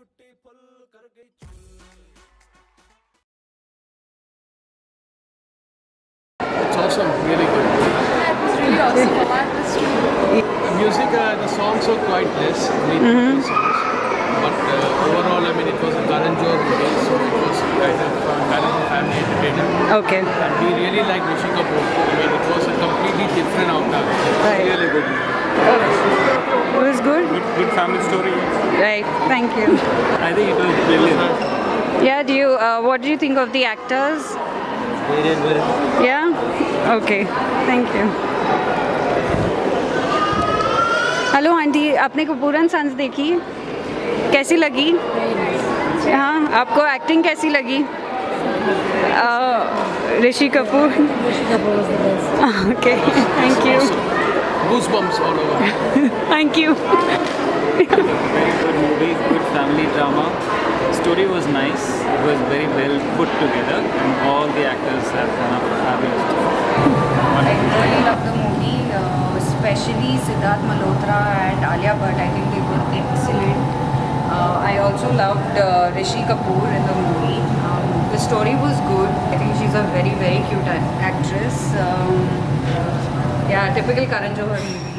It's awesome, really good. Yeah, it was really awesome. Fawad was too. The music, the songs were quite less, only 3 songs. But overall, I mean, it was a Karanjor movie, so it was kind of family entertainer. Okay. And we really like Rishi Kapoor. I mean, it was a completely different outcome. Right. Really good movie. It was good? Good family story. Right. Thank you. I think it was brilliant. Yeah, what do you think of the actors? They did very well. Yeah? Okay. Thank you. Hello aunty, आपने Kapoor and sons देखी? कैसी लगी? हाँ, आपको acting कैसी लगी? Rishi Kapoor. Okay. Thank you. Goosebumps all over. Thank you. Very good movie, good family drama. Story was nice. It was very well put together, and all the actors have done a fabulous job. I really loved the movie, especially Siddharth, Malhotra and Alia Bhatt. I think they were excellent. I also loved Rishi Kapoor in the movie. The story was good. I think she's a very, very cute actress. Yeah, typical Karan Johar movie.